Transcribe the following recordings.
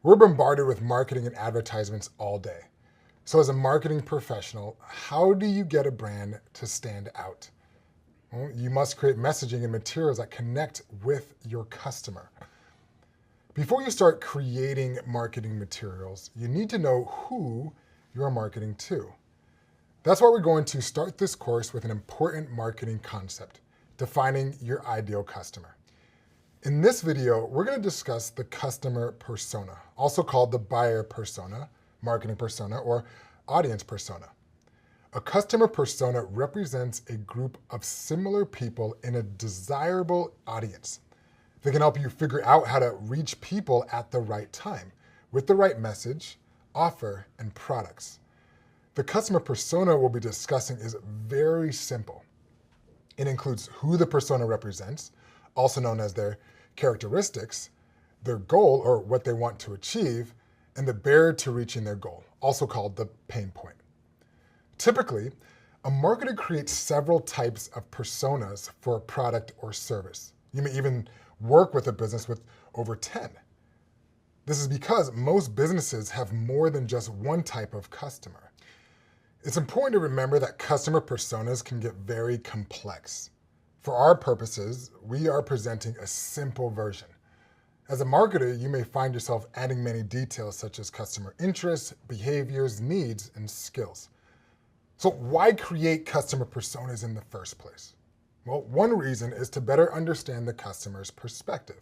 We're bombarded with marketing and advertisements all day. So as a marketing professional, how do you get a brand to stand out? Well, you must create messaging and materials that connect with your customer. Before you start creating marketing materials, you need to know who you are marketing to. That's why we're going to start this course with an important marketing concept, defining your ideal customer. In this video, we're going to discuss the customer persona, also called the buyer persona, marketing persona, or audience persona. A customer persona represents a group of similar people in a desirable audience. They can help you figure out how to reach people at the right time with the right message, offer, and products. The customer persona we'll be discussing is very simple. It includes who the persona represents, also known as their characteristics, their goal or what they want to achieve, and the barrier to reaching their goal, also called the pain point. Typically, a marketer creates several types of personas for a product or service. You may even work with a business with over 10. This is because most businesses have more than just one type of customer. It's important to remember that customer personas can get very complex. For our purposes, we are presenting a simple version. As a marketer, you may find yourself adding many details such as customer interests, behaviors, needs, and skills. So why create customer personas in the first place? Well, one reason is to better understand the customer's perspective.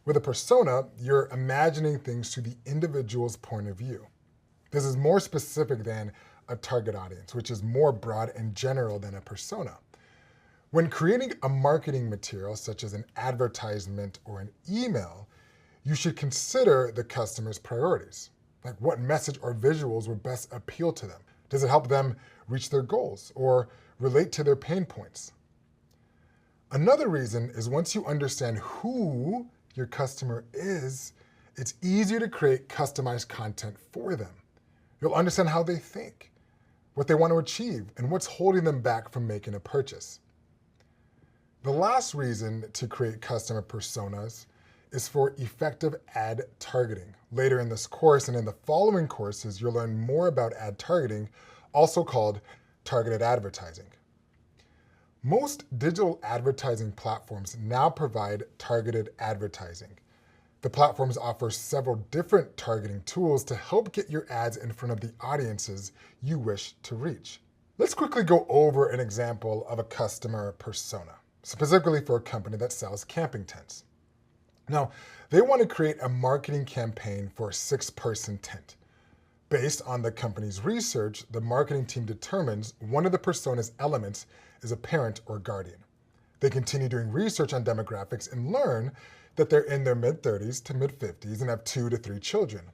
With a persona, you're imagining things through the individual's point of view. This is more specific than a target audience, which is more broad and general than a persona. When creating a marketing material, such as an advertisement or an email, you should consider the customer's priorities. Like what message or visuals would best appeal to them? Does it help them reach their goals or relate to their pain points? Another reason is once you understand who your customer is, it's easier to create customized content for them. You'll understand how they think, what they want to achieve, and what's holding them back from making a purchase. The last reason to create customer personas is for effective ad targeting. Later in this course and in the following courses, you'll learn more about ad targeting, also called targeted advertising. Most digital advertising platforms now provide targeted advertising. The platforms offer several different targeting tools to help get your ads in front of the audiences you wish to reach. Let's quickly go over an example of a customer persona, specifically for a company that sells camping tents. Now, they want to create a marketing campaign for a 6-person tent. Based on the company's research, the marketing team determines one of the persona's elements is a parent or guardian. They continue doing research on demographics and learn that they're in their mid-30s to mid-50s and have 2 to 3 children.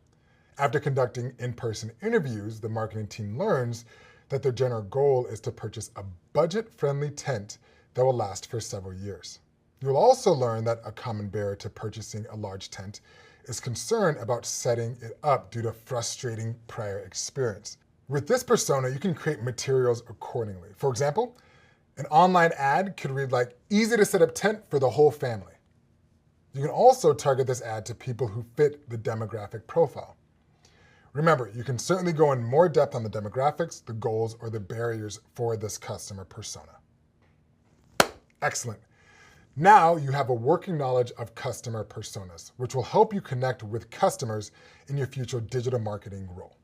After conducting in-person interviews, the marketing team learns that their general goal is to purchase a budget-friendly tent that will last for several years. You'll also learn that a common barrier to purchasing a large tent is concern about setting it up due to frustrating prior experience. With this persona, you can create materials accordingly. For example, an online ad could read like, easy to set up tent for the whole family. You can also target this ad to people who fit the demographic profile. Remember, you can certainly go in more depth on the demographics, the goals, or the barriers for this customer persona. Excellent. Now you have a working knowledge of customer personas, which will help you connect with customers in your future digital marketing role.